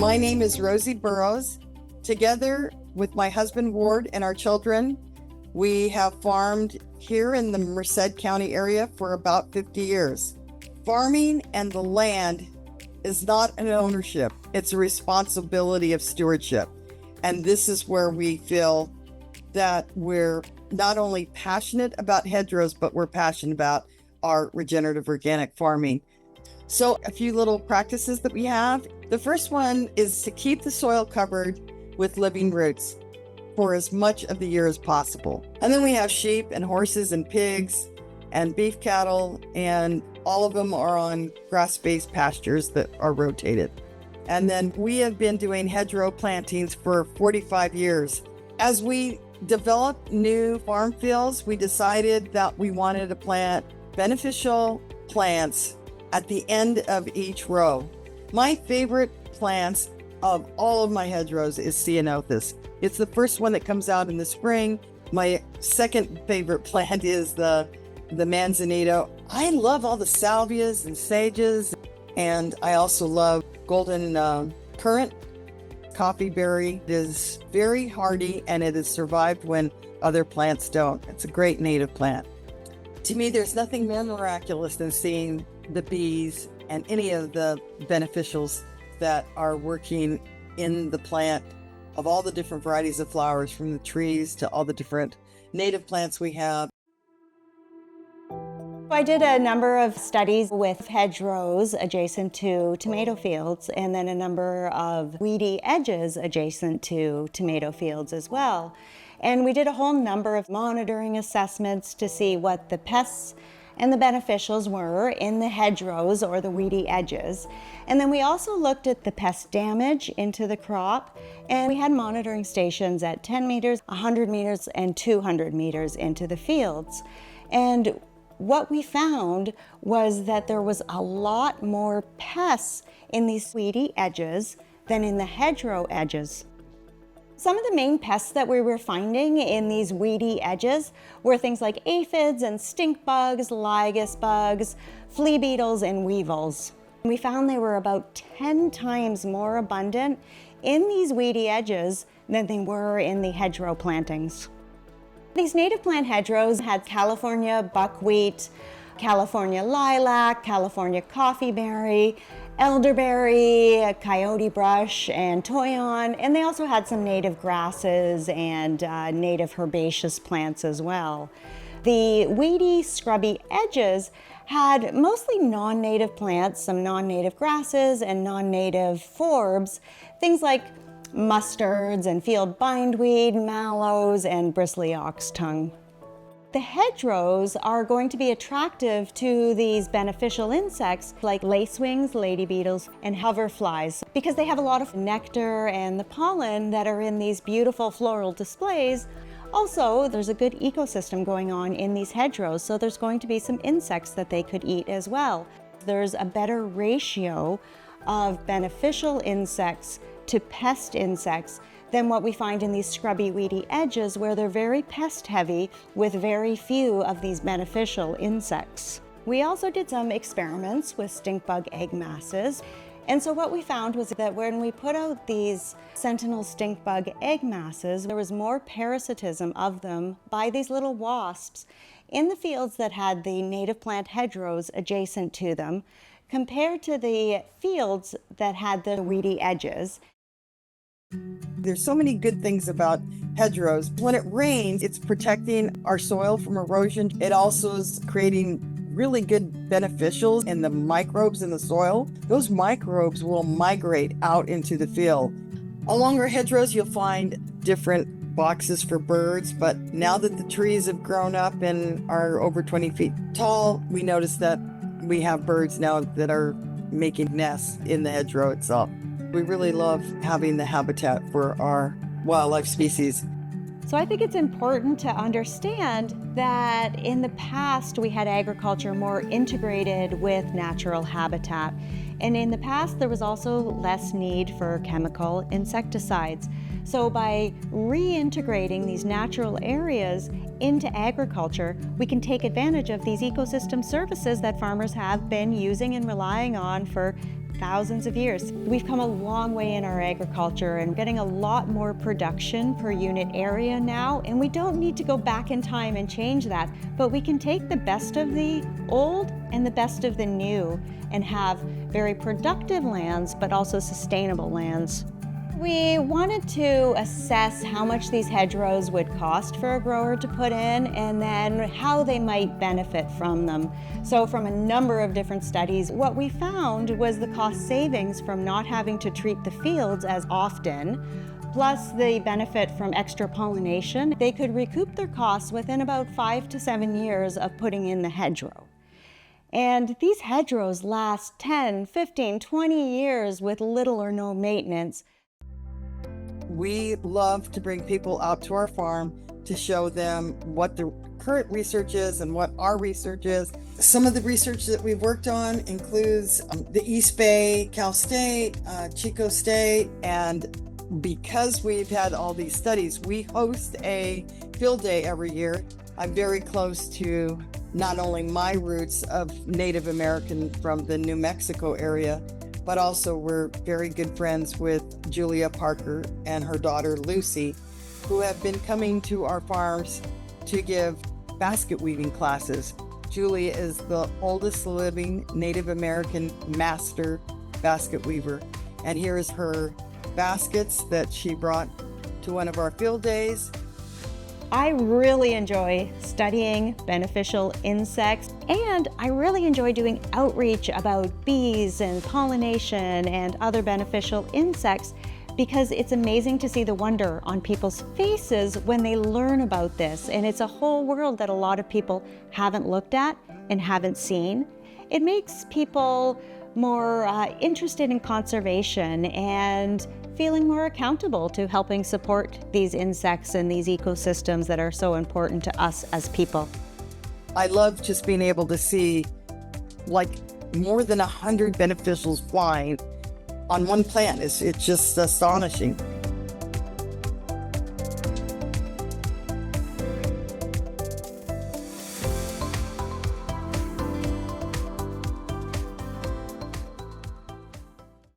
My name is Rosie Burrows. Together with my husband Ward and our children, we have farmed here in the Merced County area for about 50 years. Farming and the land is not an ownership, it's a responsibility of stewardship. And this is where we feel that we're not only passionate about hedgerows, but we're passionate about our regenerative organic farming. So a few little practices that we have. The first one is to keep the soil covered with living roots for as much of the year as possible. And then we have sheep and horses and pigs and beef cattle, and all of them are on grass-based pastures that are rotated. And then we have been doing hedgerow plantings for 45 years. As we developed new farm fields, we decided that we wanted to plant beneficial plants at the end of each row. My favorite plants of all of my hedgerows is ceanothus. It's the first one that comes out in the spring. My second favorite plant is the manzanita. I love all the salvias and sages, and I also love golden currant. Coffee berry. It is very hardy, and it has survived when other plants don't. It's a great native plant. To me, there's nothing more miraculous than seeing the bees and any of the beneficials that are working in the plant of all the different varieties of flowers, from the trees to all the different native plants we have. I did a number of studies with hedgerows adjacent to tomato fields, and then a number of weedy edges adjacent to tomato fields as well. And we did a whole number of monitoring assessments to see what the pests and the beneficials were in the hedgerows or the weedy edges. And then we also looked at the pest damage into the crop, and we had monitoring stations at 10 meters, 100 meters, and 200 meters into the fields. And what we found was that there was a lot more pests in these weedy edges than in the hedgerow edges. Some of the main pests that we were finding in these weedy edges were things like aphids and stink bugs, lygus bugs, flea beetles, and weevils. We found they were about 10 times more abundant in these weedy edges than they were in the hedgerow plantings. These native plant hedgerows had California buckwheat, California lilac, California coffeeberry, elderberry, coyote brush, and toyon, and they also had some native grasses and native herbaceous plants as well. The weedy, scrubby edges had mostly non-native plants, some non-native grasses and non-native forbs, things like mustards and field bindweed, mallows, and bristly oxtongue. The hedgerows are going to be attractive to these beneficial insects like lacewings, lady beetles, and hoverflies because they have a lot of nectar and the pollen that are in these beautiful floral displays. Also, there's a good ecosystem going on in these hedgerows, so there's going to be some insects that they could eat as well. There's a better ratio of beneficial insects to pest insects than what we find in these scrubby, weedy edges where they're very pest heavy with very few of these beneficial insects. We also did some experiments with stink bug egg masses. And so what we found was that when we put out these sentinel stink bug egg masses, there was more parasitism of them by these little wasps in the fields that had the native plant hedgerows adjacent to them compared to the fields that had the weedy edges. There's so many good things about hedgerows. When it rains, it's protecting our soil from erosion. It also is creating really good beneficials in the microbes in the soil. Those microbes will migrate out into the field. Along our hedgerows, you'll find different boxes for birds, but now that the trees have grown up and are over 20 feet tall, we notice that we have birds now that are making nests in the hedgerow itself. We really love having the habitat for our wildlife species. So I think it's important to understand that in the past we had agriculture more integrated with natural habitat. And in the past there was also less need for chemical insecticides. So by reintegrating these natural areas into agriculture, we can take advantage of these ecosystem services that farmers have been using and relying on for thousands of years. We've come a long way in our agriculture and getting a lot more production per unit area now, and we don't need to go back in time and change that, but we can take the best of the old and the best of the new and have very productive lands, but also sustainable lands. We wanted to assess how much these hedgerows would cost for a grower to put in and then how they might benefit from them. So from a number of different studies, what we found was the cost savings from not having to treat the fields as often, plus the benefit from extra pollination. They could recoup their costs within about 5 to 7 years of putting in the hedgerow. And these hedgerows last 10, 15, 20 years with little or no maintenance. We love to bring people out to our farm to show them what the current research is and what our research is. Some of the research that we've worked on includes the East Bay, Cal State, Chico State, and because we've had all these studies, we host a field day every year. I'm very close to not only my roots of Native American from the New Mexico area, but also we're very good friends with Julia Parker and her daughter Lucy, who have been coming to our farms to give basket weaving classes. Julia is the oldest living Native American master basket weaver, and here's her baskets that she brought to one of our field days. I really enjoy studying beneficial insects, and I really enjoy doing outreach about bees and pollination and other beneficial insects because it's amazing to see the wonder on people's faces when they learn about this. And it's a whole world that a lot of people haven't looked at and haven't seen. It makes people more interested in conservation and feeling more accountable to helping support these insects and these ecosystems that are so important to us as people. I love just being able to see like more than 100 beneficials flying on one plant. It's just astonishing.